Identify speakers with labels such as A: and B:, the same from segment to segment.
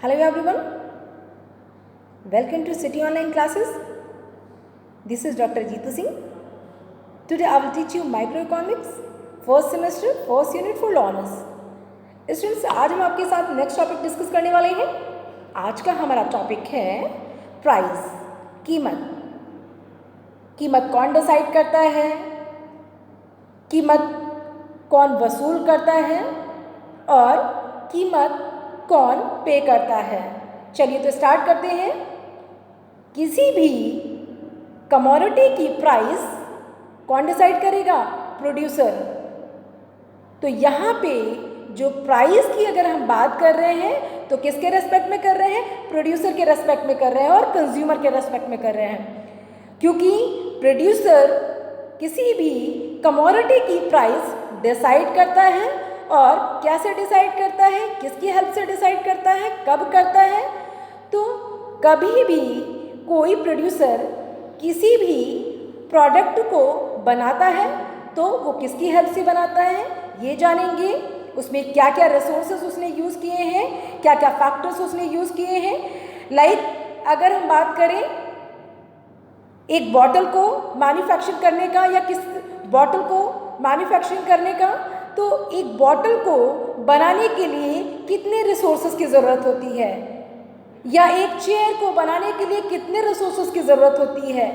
A: Hello everyone, welcome to City Online Classes. This is Dr. Jeetu Singh. Today I will teach you microeconomics, first semester, first unit for learners. Students, आज हम आपके साथ next topic discuss करने वाले हैं. आज का हमारा टॉपिक है प्राइस, कीमत. कीमत कौन डिसाइड करता है, कीमत कौन वसूल करता है और कीमत कौन पे करता है. चलिए तो स्टार्ट करते हैं. किसी भी कमोडिटी की प्राइस कौन डिसाइड करेगा? प्रोड्यूसर. तो यहाँ पे जो प्राइस की अगर हम बात कर रहे हैं तो किसके रेस्पेक्ट में कर रहे हैं? प्रोड्यूसर के रेस्पेक्ट में कर रहे हैं और कंज्यूमर के रेस्पेक्ट में कर रहे हैं, क्योंकि प्रोड्यूसर किसी भी कमोडिटी की प्राइस डिसाइड करता है. और कैसे डिसाइड करता है, किसकी हेल्प से डिसाइड करता है, कब करता है? तो कभी भी कोई प्रोड्यूसर किसी भी प्रोडक्ट को बनाता है तो वो किसकी हेल्प से बनाता है ये जानेंगे. उसमें क्या क्या रिसोर्सेज उसने यूज़ किए हैं, क्या क्या फैक्टर्स उसने यूज़ किए हैं. लाइक अगर हम बात करें एक बॉटल को मैन्युफैक्चर करने का या किस बॉटल को मैन्युफैक्चरिंग करने का, तो एक बॉटल को बनाने के लिए कितने रिसोर्सेज की ज़रूरत होती है, या एक चेयर को बनाने के लिए कितने रिसोर्सेज की ज़रूरत होती है.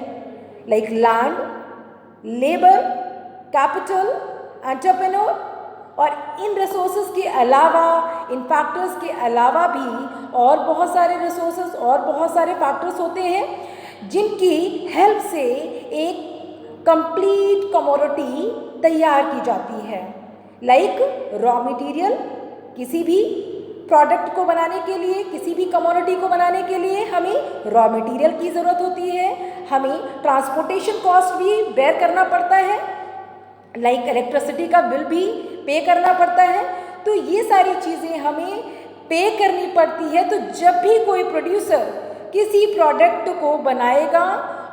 A: Like land, labour, capital, entrepreneur. और इन रिसोर्सेज के अलावा, इन फैक्टर्स के अलावा भी और बहुत सारे रिसोर्सेज और बहुत सारे फैक्टर्स होते हैं जिनकी हेल्प से एक कंप्लीट कमोडिटी तैयार की जाती है. Like raw material. किसी भी प्रोडक्ट को बनाने के लिए, किसी भी कमोडिटी को बनाने के लिए हमें रॉ मटेरियल की ज़रूरत होती है. हमें ट्रांसपोर्टेशन कॉस्ट भी बेयर करना पड़ता है. लाइक इलेक्ट्रिसिटी का बिल भी पे करना पड़ता है. तो ये सारी चीज़ें हमें पे करनी पड़ती है. तो जब भी कोई प्रोड्यूसर किसी प्रोडक्ट को बनाएगा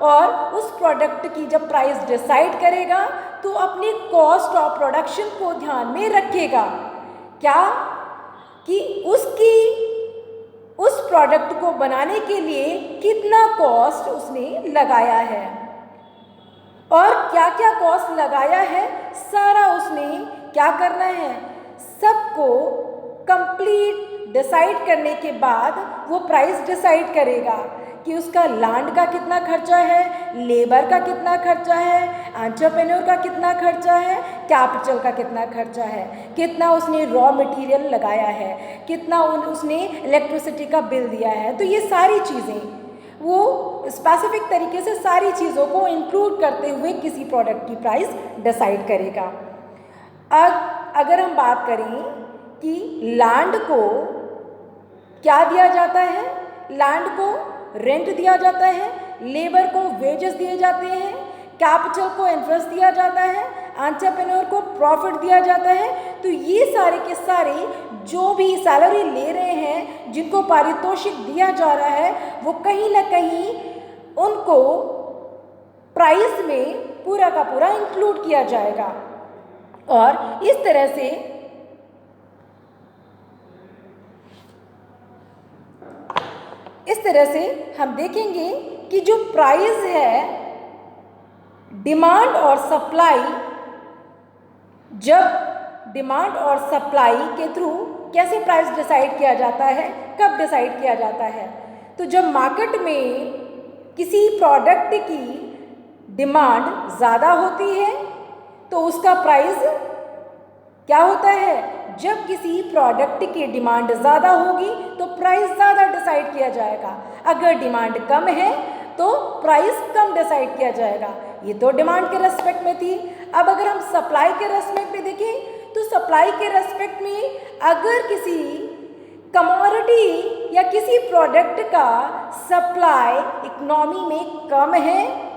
A: और उस प्रोडक्ट की जब प्राइस डिसाइड करेगा तो अपने कॉस्ट ऑफ प्रोडक्शन को ध्यान में रखेगा. क्या कि उस प्रोडक्ट को बनाने के लिए कितना कॉस्ट उसने लगाया है और क्या क्या कॉस्ट लगाया है, सारा उसने क्या करना है, सबको कंप्लीट डिसाइड करने के बाद वो प्राइस डिसाइड करेगा कि उसका लैंड का कितना खर्चा है, लेबर का कितना खर्चा है, एंटरप्रेन्योर का कितना खर्चा है, कैपिटल का कितना खर्चा है, कितना उसने रॉ मटेरियल लगाया है, कितना उसने इलेक्ट्रिसिटी का बिल दिया है. तो ये सारी चीज़ें वो स्पेसिफिक तरीके से सारी चीज़ों को इंक्लूड करते हुए किसी प्रोडक्ट की प्राइस डिसाइड करेगा. अगर हम बात करें कि लैंड को क्या दिया जाता है, लैंड को रेंट दिया जाता है, लेबर को वेजेस दिए जाते हैं, कैपिटल को इंटरेस्ट दिया जाता है, एंटरप्रेन्योर को प्रॉफिट दिया जाता है. तो ये सारे के सारे जो भी सैलरी ले रहे हैं, जिनको पारितोषिक दिया जा रहा है, वो कहीं ना कहीं उनको प्राइस में पूरा का पूरा इंक्लूड किया जाएगा. और इस तरह से हम देखेंगे कि जो प्राइस है, डिमांड और सप्लाई, जब डिमांड और सप्लाई के थ्रू कैसे प्राइस डिसाइड किया जाता है, कब डिसाइड किया जाता है. तो जब मार्केट में किसी प्रोडक्ट की डिमांड ज़्यादा होती है तो उसका प्राइस क्या होता है, जब किसी प्रोडक्ट की डिमांड ज़्यादा होगी तो प्राइस ज़्यादा डिसाइड किया जाएगा. अगर डिमांड कम है तो प्राइस कम डिसाइड किया जाएगा. ये तो डिमांड के रेस्पेक्ट में थी. अब अगर हम सप्लाई के रेस्पेक्ट में देखें तो सप्लाई के रेस्पेक्ट में अगर किसी कमोडिटी या किसी प्रोडक्ट का सप्लाई इकोनॉमी में कम है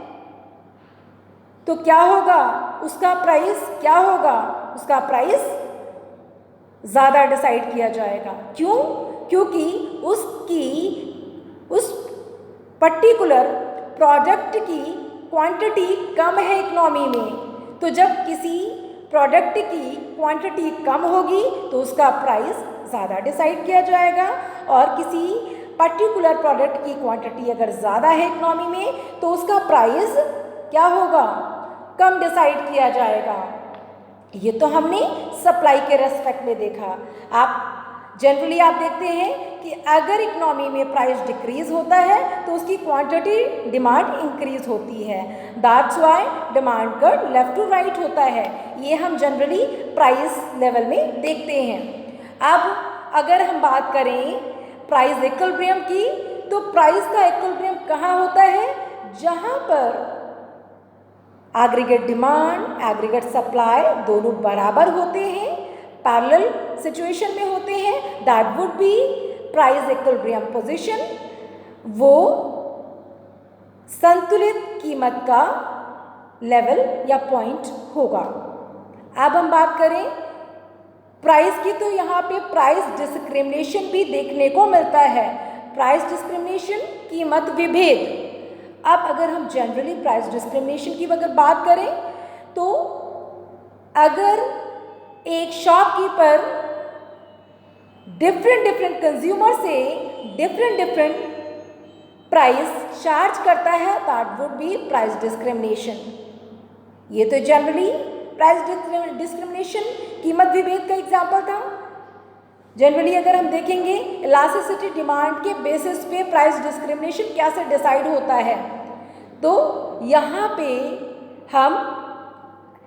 A: तो क्या होगा, उसका प्राइस क्या होगा, उसका प्राइस ज़्यादा डिसाइड किया जाएगा. क्यों? क्योंकि उस पर्टिकुलर प्रोडक्ट की क्वांटिटी कम है इकोनॉमी में. तो जब किसी प्रोडक्ट की क्वांटिटी कम होगी तो उसका प्राइस ज़्यादा डिसाइड किया जाएगा और किसी पर्टिकुलर प्रोडक्ट की क्वांटिटी अगर ज़्यादा है इकोनॉमी में तो उसका प्राइस क्या होगा, कम डिसाइड किया जाएगा। ये तो हमने सप्लाई के रेस्पेक्ट में देखा। आप जनरली आप देखते हैं कि अगर इकोनॉमी में प्राइस डिक्रीज होता है तो उसकी क्वांटिटी डिमांड इंक्रीज होती है। That's why demand curve left to right होता है। ये हम जनरली प्राइस लेवल में देखते हैं। अब अगर हम बात करें प्राइस इक्विलिब्रियम की, तो प्राइस का इक्विलिब्रियम कहाँ होता है, जहाँ पर एग्रीगेट डिमांड एग्रीगेट सप्लाई दोनों बराबर होते हैं, पैरेलल सिचुएशन में होते हैं, that would be price equilibrium position. वो संतुलित कीमत का लेवल या पॉइंट होगा। अब हम बात करें प्राइस की, तो यहाँ पे प्राइस डिस्क्रिमिनेशन भी देखने को मिलता है। प्राइस डिस्क्रिमिनेशन, कीमत विभेद। अब अगर हम जनरली प्राइस डिस्क्रिमिनेशन की अगर बात करें तो अगर एक शॉपकीपर डिफरेंट कंज्यूमर से डिफरेंट प्राइस चार्ज करता है, that would be price discrimination. ये तो जनरली प्राइस डिस्क्रिमिनेशन कीमत विभेद का एग्जाम्पल था। जनरली अगर हम देखेंगे इलास्टिसिटी डिमांड के बेसिस पे प्राइस डिस्क्रिमिनेशन कैसे डिसाइड होता है, तो यहाँ पे हम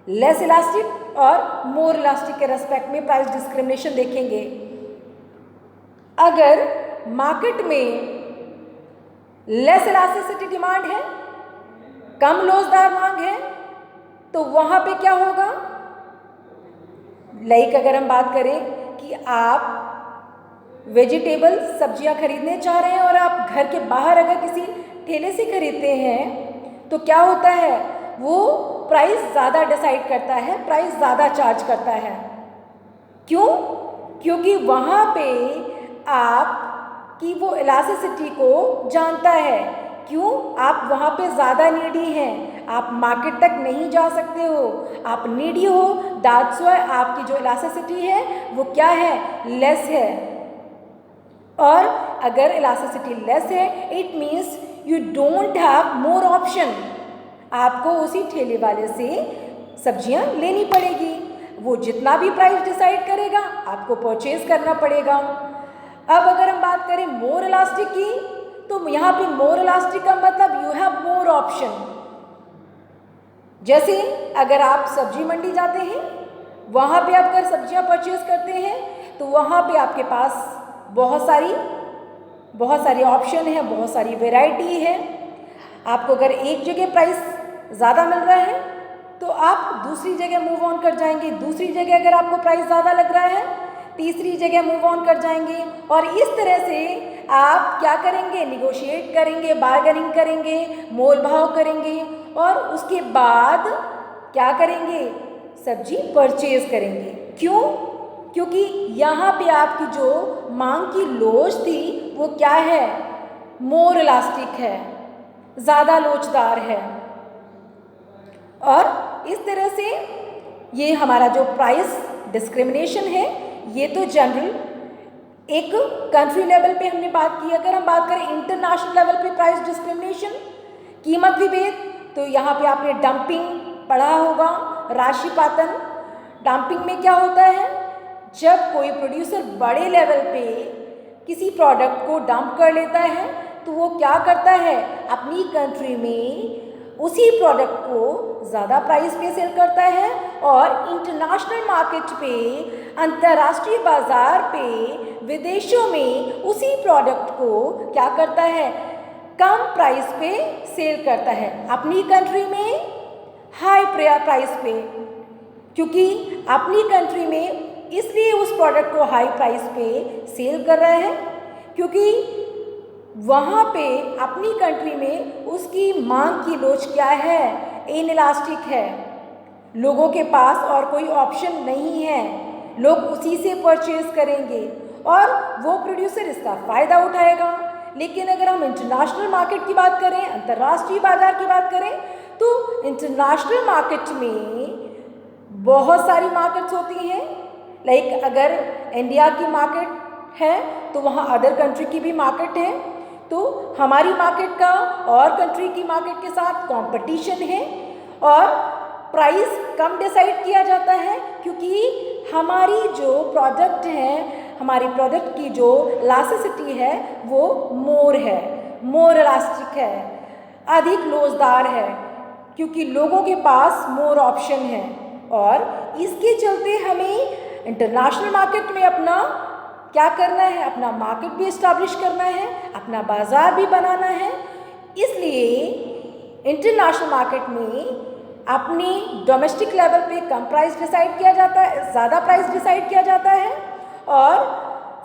A: लेस इलास्टिक और मोर इलास्टिक के रेस्पेक्ट में प्राइस डिस्क्रिमिनेशन देखेंगे। अगर मार्केट में लेस इलास्टिसिटी डिमांड है, कम लोचदार मांग है, तो वहाँ पे क्या होगा, लाइक अगर हम बात करें कि आप वेजिटेबल सब्जियां खरीदने चाह रहे हैं और आप घर के बाहर अगर किसी ठेले से खरीदते हैं तो क्या होता है, वो प्राइस ज़्यादा डिसाइड करता है, प्राइस ज़्यादा चार्ज करता है। क्यों? क्योंकि वहाँ पे आप की वो इलास्टिसिटी को जानता है। क्यों? आप वहाँ पे ज़्यादा नीडी हैं, आप मार्केट तक नहीं जा सकते हो, आप नीडी हो, दैट्स व्हाई आपकी जो इलास्टिसिटी है वो क्या है, लेस है। और अगर इलास्टिसिटी लेस है, it means you don't have more option. आपको उसी ठेले वाले से सब्जियां लेनी पड़ेगी, वो जितना भी प्राइस डिसाइड करेगा आपको परचेज करना पड़ेगा। अब अगर हम बात करें मोर इलास्टिक की, तो यहाँ पे मोर इलास्टिक का मतलब यू हैव मोर ऑप्शन। जैसे अगर आप सब्जी मंडी जाते हैं, वहाँ पे आप अगर सब्जियाँ परचेज करते हैं तो वहाँ पे आपके पास बहुत सारी ऑप्शन है, बहुत सारी वैरायटी है। आपको अगर एक जगह प्राइस ज़्यादा मिल रहा है तो आप दूसरी जगह मूव ऑन कर जाएंगे, दूसरी जगह अगर आपको प्राइस ज़्यादा लग रहा है तीसरी जगह मूव ऑन कर जाएंगे। और इस तरह से आप क्या करेंगे, निगोशिएट करेंगे, बार्गेनिंग करेंगे, मोल भाव करेंगे और उसके बाद क्या करेंगे, सब्जी परचेज करेंगे। क्यों? क्योंकि यहाँ पे आपकी जो मांग की लोच थी वो क्या है, मोर इलास्टिक है, ज़्यादा लोचदार है। और इस तरह से ये हमारा जो प्राइस डिस्क्रिमिनेशन है ये तो जनरल एक कंट्री लेवल पे हमने बात की। अगर हम बात करें इंटरनेशनल लेवल पे प्राइस डिस्क्रिमिनेशन, कीमत विभेद, तो यहाँ पे आपने डंपिंग पढ़ा होगा, राशिपातन। डंपिंग में क्या होता है, जब कोई प्रोड्यूसर बड़े लेवल पे किसी प्रोडक्ट को डंप कर लेता है तो वो क्या करता है, अपनी कंट्री में उसी प्रोडक्ट को ज़्यादा प्राइस पे सेल करता है और इंटरनेशनल मार्केट पे, अंतर्राष्ट्रीय बाजार पे, विदेशों में उसी प्रोडक्ट को क्या करता है, कम प्राइस पे सेल करता है, अपनी कंट्री में हाई प्राइस पे। क्योंकि अपनी कंट्री में इसलिए उस प्रोडक्ट को हाई प्राइस पे सेल कर रहा है क्योंकि वहाँ पे अपनी कंट्री में उसकी मांग की लोच क्या है, इनइलास्टिक है, लोगों के पास और कोई ऑप्शन नहीं है, लोग उसी से परचेज करेंगे और वो प्रोड्यूसर इसका फ़ायदा उठाएगा। लेकिन अगर हम इंटरनेशनल मार्केट की बात करें, अंतर्राष्ट्रीय बाजार की बात करें, तो इंटरनेशनल मार्केट में बहुत सारी मार्केट्स होती हैं, लाइक अगर इंडिया की मार्केट है तो वहाँ अदर कंट्री की भी मार्केट है, तो हमारी मार्केट का और कंट्री की मार्केट के साथ कंपटीशन है और प्राइस कम डिसाइड किया जाता है, क्योंकि हमारी जो प्रोडक्ट है, हमारी प्रोडक्ट की जो इलास्टिसिटी है वो मोर है, मोर इलास्टिक है, अधिक लोचदार है, क्योंकि लोगों के पास मोर ऑप्शन है। और इसके चलते हमें इंटरनेशनल मार्केट में अपना क्या करना है, अपना मार्केट भी इस्टेब्लिश करना है, अपना बाज़ार भी बनाना है। इसलिए इंटरनेशनल मार्केट में अपनी डोमेस्टिक लेवल पे कम प्राइस डिसाइड किया जाता है, ज़्यादा प्राइस डिसाइड किया जाता है, और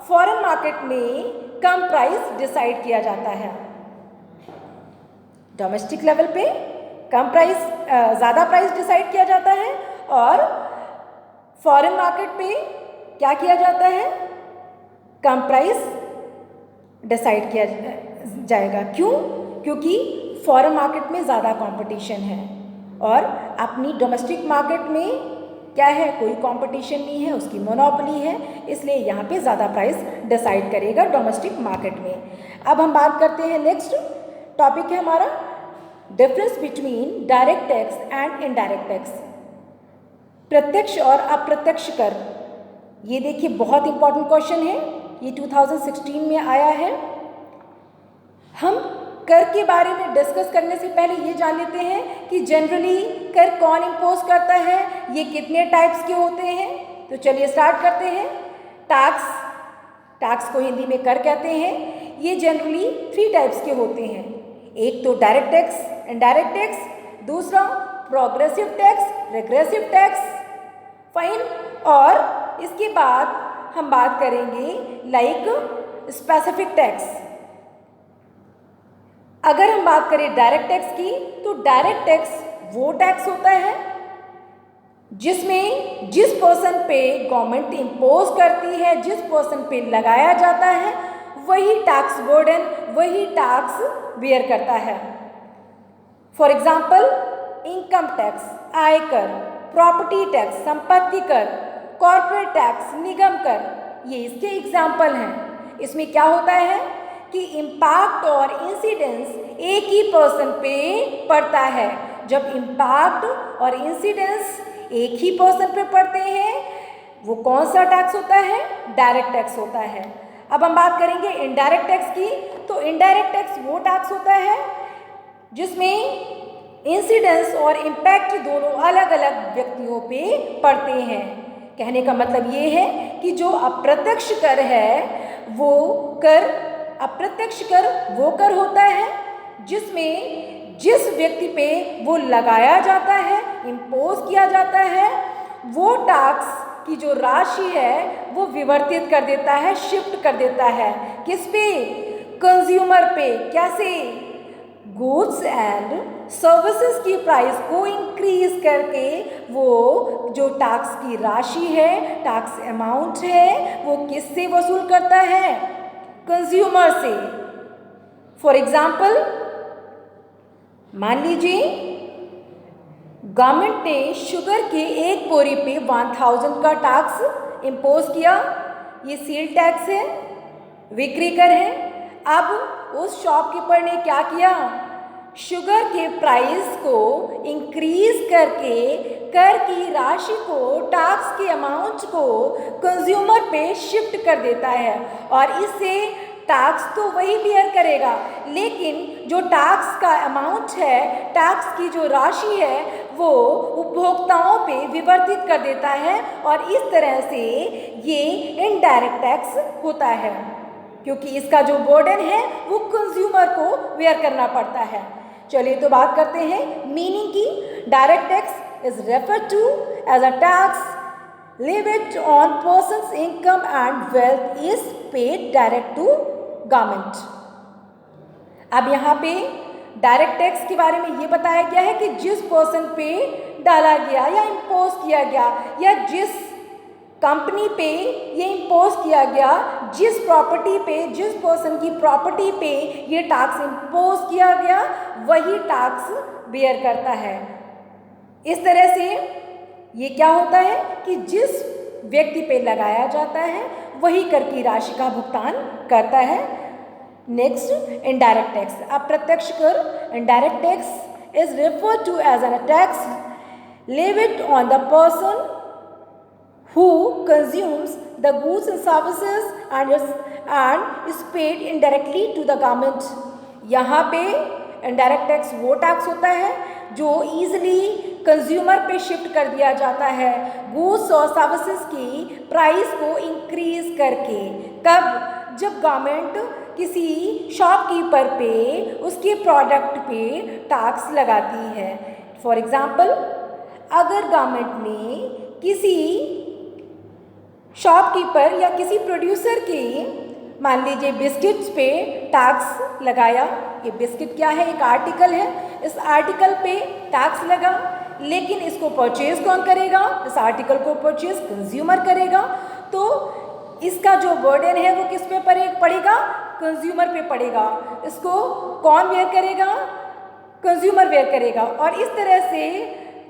A: फॉरेन मार्केट में कम प्राइस डिसाइड किया जाता है। डोमेस्टिक लेवल पे कम प्राइस, ज़्यादा प्राइस डिसाइड किया जाता है, और फॉरेन मार्केट पे क्या किया जाता है, कम प्राइस डिसाइड किया जाएगा। क्यों? क्योंकि फॉरेन मार्केट में ज़्यादा कंपटीशन है और अपनी डोमेस्टिक मार्केट में क्या है, कोई कंपटीशन नहीं है, उसकी मोनोपोली है, इसलिए यहाँ पे ज़्यादा प्राइस डिसाइड करेगा डोमेस्टिक मार्केट में। अब हम बात करते हैं, नेक्स्ट टॉपिक है हमारा difference between direct tax and indirect tax, प्रत्यक्ष और अप्रत्यक्ष कर। ये देखिए बहुत इंपॉर्टेंट क्वेश्चन है, ये 2016 में आया है। हम कर के बारे में डिस्कस करने से पहले ये जान लेते हैं कि जनरली कर कौन इम्पोज करता है, ये कितने टाइप्स के होते हैं। तो चलिए स्टार्ट करते हैं। टैक्स को हिंदी में कर कहते हैं। ये जनरली 3 टाइप्स के होते हैं। एक तो डायरेक्ट टैक्स, इनडायरेक्ट टैक्स, दूसरा progressive tax, regressive tax, fine. और इसके बाद हम बात करेंगे लाइक स्पेसिफिक टैक्स। अगर हम बात करें डायरेक्ट टैक्स की, तो डायरेक्ट टैक्स वो टैक्स होता है जिसमें जिस पर्सन पे गवर्नमेंट इम्पोज करती है, जिस पर्सन पे लगाया जाता है, वही टैक्स बर्डन, वही टैक्स बेयर करता है। फॉर एग्जाम्पल इनकम टैक्स, आयकर, प्रॉपर्टी टैक्स, संपत्ति कर, कॉर्पोरेट टैक्स, निगम कर, ये इसके एग्जाम्पल हैं। इसमें क्या होता है कि इम्पैक्ट और इंसिडेंस एक ही पर्सन पे पड़ता है। जब इम्पैक्ट और इंसिडेंस एक ही पर्सन पे पड़ते हैं, वो कौन सा टैक्स होता है? डायरेक्ट टैक्स होता है। अब हम बात करेंगे इनडायरेक्ट टैक्स की। तो इनडायरेक्ट टैक्स वो टैक्स होता है जिसमें इंसिडेंस और इम्पैक्ट दोनों अलग अलग व्यक्तियों पे पड़ते हैं। कहने का मतलब ये है कि जो अप्रत्यक्ष कर है वो कर, अप्रत्यक्ष कर वो कर होता है जिसमें जिस व्यक्ति पे वो लगाया जाता है, इम्पोज किया जाता है, वो टैक्स की जो राशि है वो विवर्तित कर देता है, शिफ्ट कर देता है। किस पे? कंज्यूमर पे। कैसे? गुड्स एंड सर्विसेज की प्राइस को इंक्रीज करके वो जो टैक्स की राशि है, टैक्स अमाउंट है, वो किससे वसूल करता है? कंज्यूमर से। फॉर एग्जाम्पल मान लीजिए गवर्नमेंट ने शुगर के एक बोरी पे 1000 का टैक्स इम्पोज किया। ये सेल टैक्स है, विक्री कर है। अब उस शॉपकीपर ने क्या किया? शुगर के प्राइस को इंक्रीज करके कर की राशि को, टैक्स के अमाउंट को कंज्यूमर पे शिफ्ट कर देता है और इससे टैक्स तो वही बेयर करेगा, लेकिन जो टैक्स का अमाउंट है, टैक्स की जो राशि है, वो उपभोक्ताओं पे विवर्तित कर देता है और इस तरह से ये इनडायरेक्ट टैक्स होता है, क्योंकि इसका जो बर्डन है वो कंज्यूमर को बेयर करना पड़ता है। चलिए तो बात करते हैं मीनिंग की। Direct tax is referred to as a tax levied on person's income and wealth is paid direct to government। अब यहाँ पे डायरेक्ट टैक्स के बारे में ये बताया गया है कि जिस पर्सन पे डाला गया या इम्पोज किया गया या जिस कंपनी पे ये इम्पोज किया गया, जिस प्रॉपर्टी पे, जिस पर्सन की प्रॉपर्टी पे ये टैक्स इम्पोज किया गया, वही टैक्स बेयर करता है। इस तरह से ये क्या होता है कि जिस व्यक्ति पे लगाया जाता है वही कर की राशि का भुगतान करता है। नेक्स्ट, इनडायरेक्ट टैक्स, अप्रत्यक्ष कर। Indirect tax is referred to as an tax levied on the person who consumes the goods and services and is paid indirectly to the government। यहाँ पे इनडायरेक्ट टैक्स वो टैक्स होता है जो easily consumer पे shift कर दिया जाता है गुड्स और सर्विसेज की प्राइस को इंक्रीज करके। कब? जब गवर्नमेंट किसी शॉपकीपर पे उसके प्रोडक्ट पे टैक्स लगाती है। फॉर एग्जाम्पल, अगर गवर्नमेंट ने किसी शॉपकीपर या किसी प्रोड्यूसर के मान लीजिए बिस्किट्स पे टैक्स लगाया, ये बिस्किट क्या है? एक आर्टिकल है, इस आर्टिकल पे टैक्स लगा, लेकिन इसको परचेज कौन करेगा? इस आर्टिकल को परचेज कंज्यूमर करेगा। तो इसका जो बर्डन है वो किस पे पड़ेगा? कंज्यूमर पे पड़ेगा। इसको कौन वेयर करेगा? कंज्यूमर वेयर करेगा। और इस तरह से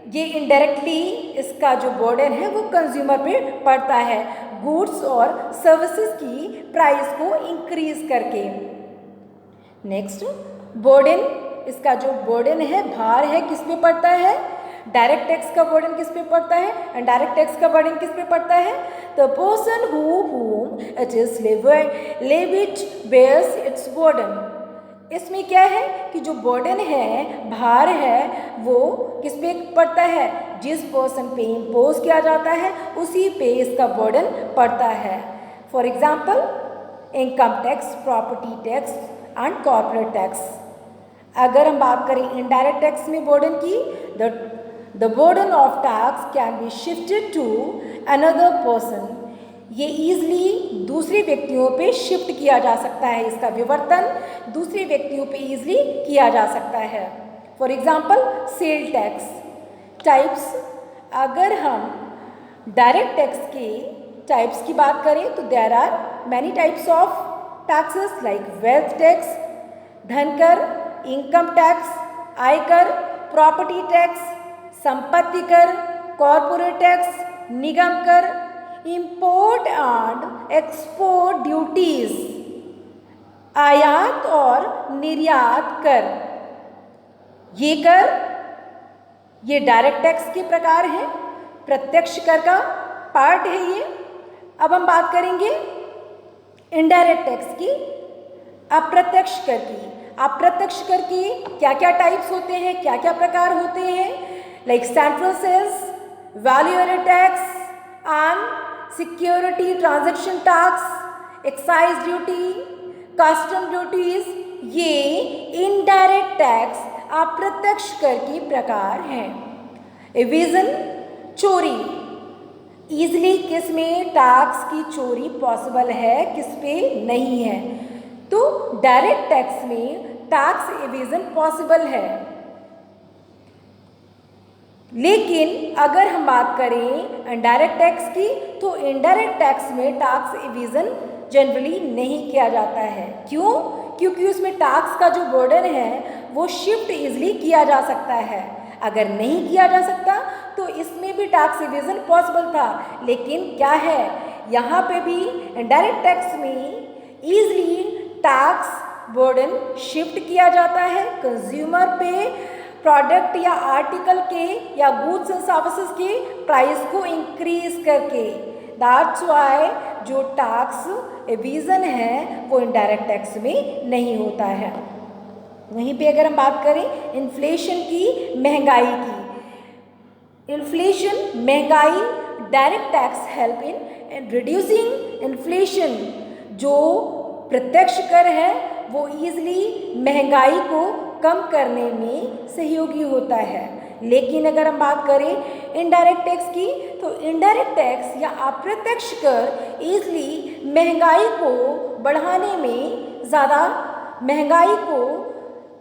A: ये इनडायरेक्टली इसका जो बर्डन है वो कंज्यूमर पे पड़ता है गुड्स और सर्विसेज की प्राइस को इंक्रीज करके। नेक्स्ट, बर्डन, इसका जो बर्डन है, भार है, किस पे पड़ता है? डायरेक्ट टैक्स का बर्डन किस पे पड़ता है? एंड डायरेक्ट टैक्स का बर्डन किस पे पड़ता है? The person whom it is levied bears its burden। इसमें क्या है कि जो बर्डन है, भार है, वो किस पे पड़ता है? जिस पर्सन पे इम्पोज किया जाता है उसी पे इसका बर्डन पड़ता है। For example, income tax, property tax and corporate tax. अगर हम बात करें इनडायरेक्ट टैक्स में बर्डन की, the burden of tax can be shifted to another person. ये ईजिली दूसरे व्यक्तियों पे शिफ्ट किया जा सकता है, इसका विवर्तन दूसरे व्यक्तियों पे ईजिली किया जा सकता है। For example, sale tax types. अगर हम डायरेक्ट टैक्स के टाइप्स की बात करें तो there are many types of taxes like wealth tax, धनकर, इनकम टैक्स, आयकर, प्रॉपर्टी टैक्स, संपत्ति कर, कॉर्पोरेट टैक्स, निगम कर, इंपोर्ट एंड एक्सपोर्ट ड्यूटीज, आयात और निर्यात कर। ये कर, ये डायरेक्ट टैक्स के प्रकार हैं, प्रत्यक्ष कर का पार्ट है ये। अब हम बात करेंगे इनडायरेक्ट टैक्स की, अप्रत्यक्ष कर की। अप्रत्यक्ष कर की क्या क्या टाइप्स होते हैं, क्या क्या प्रकार होते हैं? Like central sales, value added tax and security transaction tax, excise duty, custom duties, ये इनडायरेक्ट टैक्स अप्रत्यक्ष कर के प्रकार हैं। एविजन, चोरी, ईजिली किस में टैक्स की चोरी पॉसिबल है, किस पे नहीं है? तो डायरेक्ट टैक्स में टैक्स एविजन पॉसिबल है। लेकिन अगर हम बात करें इनडायरेक्ट टैक्स की तो इनडायरेक्ट टैक्स में टैक्स एविजन जनरली नहीं किया जाता है। क्यों? क्योंकि उसमें टैक्स का जो बर्डन है वो शिफ्ट इजीली किया जा सकता है। अगर नहीं किया जा सकता तो इसमें भी टैक्स एविजन पॉसिबल था, लेकिन क्या है, यहाँ पे भी इनडायरेक्ट टैक्स में ईजिली टैक्स बर्डन शिफ्ट किया जाता है कंज्यूमर पे, प्रोडक्ट या आर्टिकल के या गुड्स एंड सर्विसेज के प्राइस को इंक्रीज करके। दैट्स वाई जो टैक्स एविजन है वो इनडायरेक्ट टैक्स में नहीं होता है। वहीं पे अगर हम बात करें इन्फ्लेशन की, महंगाई की, इन्फ्लेशन, महंगाई, direct tax help in reducing inflation. जो प्रत्यक्ष कर है वो ईजिली महंगाई को कम करने में सहयोगी होता है। लेकिन अगर हम बात करें इनडायरेक्ट टैक्स की तो इनडायरेक्ट टैक्स या अप्रत्यक्ष कर ईजिली महंगाई को बढ़ाने में, ज़्यादा महंगाई को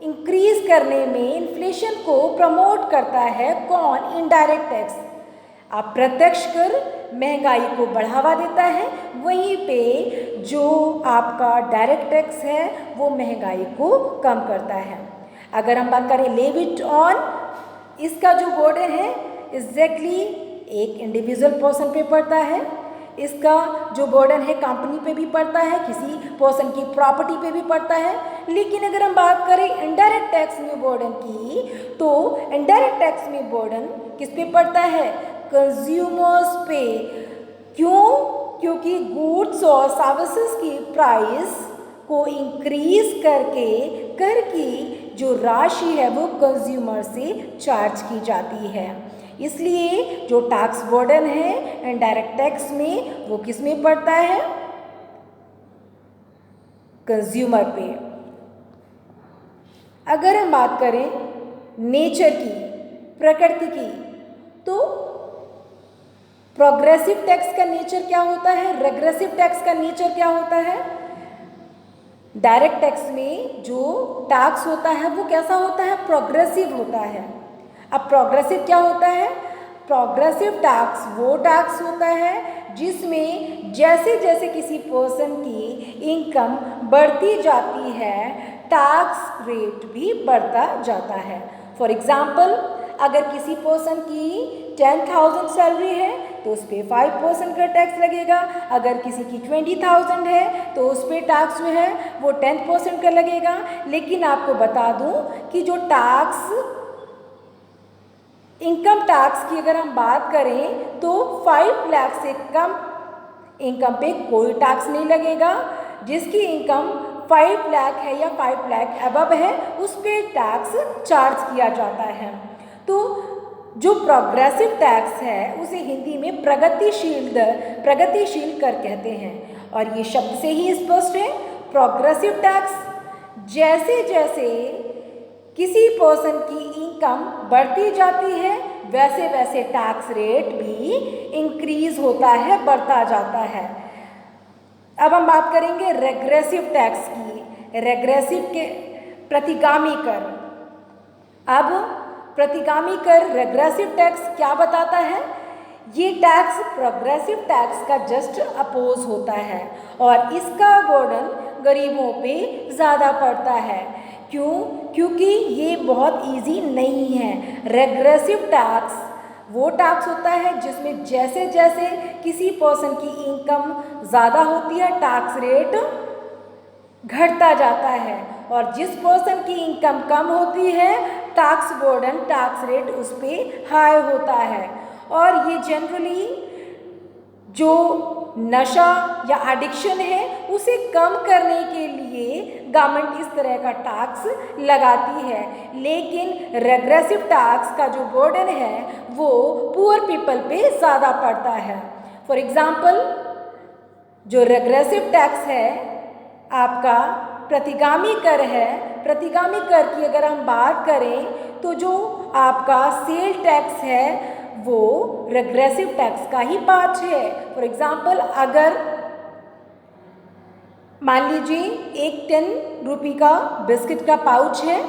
A: इंक्रीज करने में, इन्फ्लेशन को प्रमोट करता है। कौन? Indirect tax. अप्रत्यक्ष कर महंगाई को बढ़ावा देता है, वहीं पे जो आपका डायरेक्ट टैक्स है वो महंगाई को कम करता है। अगर हम बात करें लेविड ऑन, इसका जो बर्डन है एग्जैक्टली एक इंडिविजुअल पर्सन पे पड़ता है। इसका जो बर्डन है कंपनी पे भी पड़ता है, किसी पर्सन की प्रॉपर्टी पे भी पड़ता है। लेकिन अगर हम बात करें इनडायरेक्ट टैक्स में बर्डन की, तो इनडायरेक्ट टैक्स में बर्डन किस पे पड़ता है? कंज्यूमर्स पे। क्यों? क्योंकि गुड्स और सर्विसेज की प्राइस को इंक्रीज करके कर की जो राशि है वो कंज्यूमर से चार्ज की जाती है। इसलिए जो टैक्स बर्डन है इनडायरेक्ट टैक्स में वो किस में पड़ता है? कंज्यूमर पे। अगर हम बात करें नेचर की, प्रकृति की, तो प्रोग्रेसिव टैक्स का नेचर क्या होता है, रेग्रेसिव टैक्स का नेचर क्या होता है? डायरेक्ट टैक्स में जो टैक्स होता है वो कैसा होता है? प्रोग्रेसिव होता है। अब प्रोग्रेसिव क्या होता है? प्रोग्रेसिव टैक्स वो टैक्स होता है जिसमें जैसे जैसे किसी पर्सन की इनकम बढ़ती जाती है टैक्स रेट भी बढ़ता जाता है। फॉर एग्जाम्पल, अगर किसी पर्सन की 10,000 सैलरी है तो उस पर 5% का टैक्स लगेगा। अगर किसी की 20,000 है तो उस पर टैक्स जो है वो 10% का लगेगा। लेकिन आपको बता दूं कि जो टैक्स, इनकम टैक्स की अगर हम बात करें तो 5 लाख से कम इनकम पे कोई टैक्स नहीं लगेगा। जिसकी इनकम 5 लाख है या 5 लाख अबव है उस पर टैक्स चार्ज किया जाता है। तो जो प्रोग्रेसिव टैक्स है उसे हिंदी में प्रगतिशील दर, प्रगतिशील कर कहते हैं। और ये शब्द से ही स्पष्ट है, प्रोग्रेसिव टैक्स जैसे जैसे किसी पर्सन की इनकम बढ़ती जाती है वैसे वैसे टैक्स रेट भी इंक्रीज होता है, बढ़ता जाता है। अब हम बात करेंगे रेग्रेसिव टैक्स की। रेग्रेसिव के प्रतिगामी कर। अब प्रतिगामी कर, रेग्रेसिव टैक्स क्या बताता है? ये टैक्स प्रोग्रेसिव टैक्स का जस्ट अपोज होता है और इसका बर्डन गरीबों पे ज़्यादा पड़ता है। क्यों? क्योंकि ये बहुत इजी नहीं है। रेग्रेसिव टैक्स वो टैक्स होता है जिसमें जैसे जैसे किसी पर्सन की इनकम ज़्यादा होती है टैक्स रेट घटता जाता है, और जिस पर्सन की इनकम कम होती है टैक्स बर्डन, टैक्स रेट उस पर हाई होता है। और ये जनरली जो नशा या एडिक्शन है उसे कम करने के लिए गवर्नमेंट इस तरह का टैक्स लगाती है। लेकिन रेग्रेसिव टैक्स का जो बर्डन है वो पुअर पीपल पे ज़्यादा पड़ता है। फॉर एग्जाम्पल, जो रेग्रेसिव टैक्स है आपका प्रतिगामी कर है, प्रतिगामी कर की अगर हम बात करें तो जो आपका सेल टैक्स है वो रेग्रेसिव टैक्स का ही पार्ट है। फॉर एग्जाम्पल, अगर मान लीजिए एक 10 रुपये का बिस्किट का पाउच है,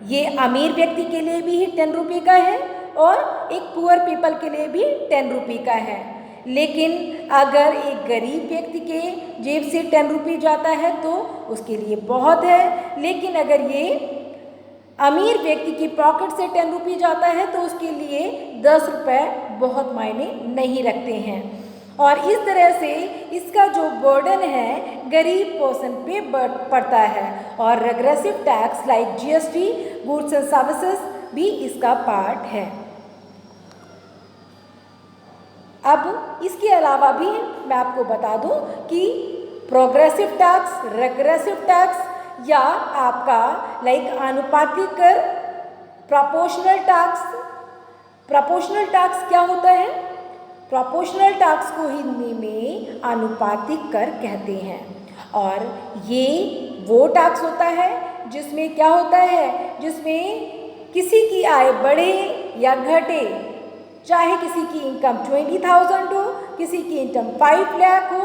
A: ये अमीर व्यक्ति के लिए भी 10 रुपये का है और एक पुअर पीपल के लिए भी 10 रुपये का है। लेकिन अगर एक गरीब व्यक्ति के जेब से 10 रुपये जाता है तो उसके लिए बहुत है, लेकिन अगर ये अमीर व्यक्ति की पॉकेट से 10 रुपये जाता है तो उसके लिए 10 रुपये बहुत मायने नहीं रखते हैं। और इस तरह से इसका जो बर्डन है गरीब पर्सन पे पड़ता है। और regressive tax like GST, goods and services भी इसका पार्ट है। अब इसके अलावा भी मैं आपको बता दूं कि प्रोग्रेसिव टैक्स, रेग्रेसिव टैक्स या आपका लाइक आनुपातिक कर, प्रोपोर्शनल टैक्स। प्रोपोर्शनल टैक्स क्या होता है? प्रोपोर्शनल टैक्स को हिंदी में आनुपातिक कर कहते हैं। और ये वो टैक्स होता है जिसमें क्या होता है, जिसमें किसी की आय बढ़े या घटे, चाहे किसी की इनकम 20,000 हो, किसी की इनकम 5 लाख हो,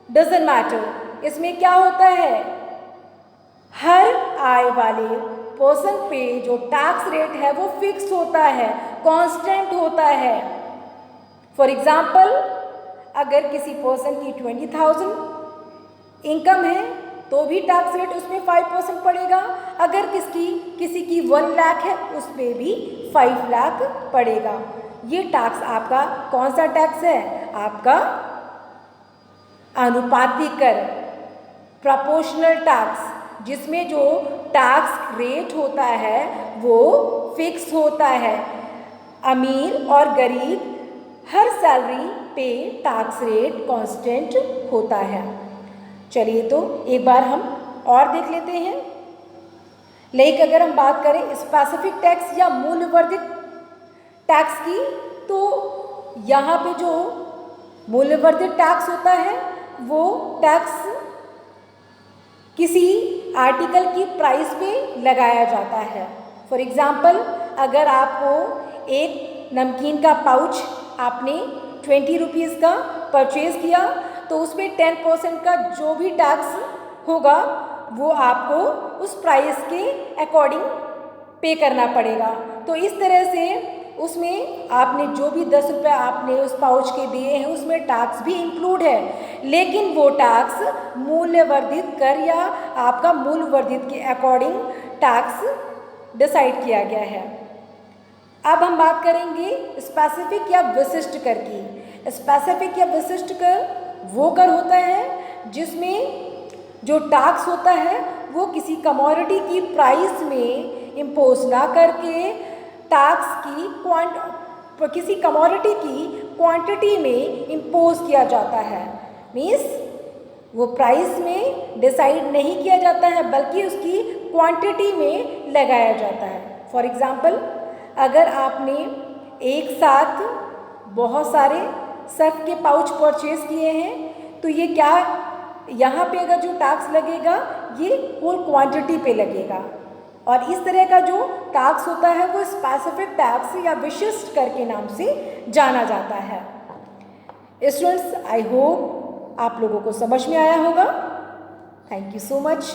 A: डजंट मैटर। इसमें क्या होता है, हर आय वाले पर्सन पे जो टैक्स रेट है वो फिक्स होता है, कांस्टेंट होता है। फॉर एग्जाम्पल, अगर किसी पर्सन की 20,000 इनकम है तो भी टैक्स रेट उसमें 5% पड़ेगा। अगर किसी की 1 लाख है उस पर भी 5 लाख पड़ेगा। ये टैक्स आपका कौन सा टैक्स है? आपका अनुपातिक कर, प्रोपोर्शनल टैक्स, जिसमें जो टैक्स रेट होता है वो फिक्स होता है। अमीर और गरीब हर सैलरी पे टैक्स रेट कांस्टेंट होता है। चलिए तो एक बार हम और देख लेते हैं। लेकिन अगर हम बात करें स्पेसिफिक टैक्स या मूल्यवर्धित टैक्स की, तो यहाँ पे जो मूल्यवर्धित टैक्स होता है वो टैक्स किसी आर्टिकल की प्राइस पे लगाया जाता है। फॉर एग्जाम्पल, अगर आपको एक नमकीन का पाउच आपने 20 रुपीज़ का परचेज़ किया, तो उसमें 10% का जो भी टैक्स होगा वो आपको उस प्राइस के अकॉर्डिंग पे करना पड़ेगा। तो इस तरह से उसमें आपने जो भी 10 रुपये आपने उस पाउच के दिए हैं उसमें टैक्स भी इंक्लूड है, लेकिन वो टैक्स मूल्यवर्धित कर या आपका मूल्यवर्धित के अकॉर्डिंग टैक्स डिसाइड किया गया है। अब हम बात करेंगे स्पेसिफिक या विशिष्ट कर की। स्पेसिफिक या विशिष्ट कर वो कर होता है जिसमें जो टैक्स होता है वो किसी कमोडिटी की प्राइस में इम्पोज ना करके टैक्स की किसी कमोडिटी की क्वांटिटी में इम्पोज किया जाता है। मीन्स वो प्राइस में डिसाइड नहीं किया जाता है बल्कि उसकी क्वांटिटी में लगाया जाता है। फॉर एग्ज़ाम्पल, अगर आपने एक साथ बहुत सारे सर्फ के पाउच परचेज किए हैं तो ये क्या, यहाँ पे अगर जो टैक्स लगेगा ये होल क्वांटिटी पे लगेगा। और इस तरह का जो टैक्स होता है वो स्पेसिफिक टैक्स या विशिष्ट कर के नाम से जाना जाता है। स्टूडेंट्स, आई होप आप लोगों को समझ में आया होगा। Thank you so much.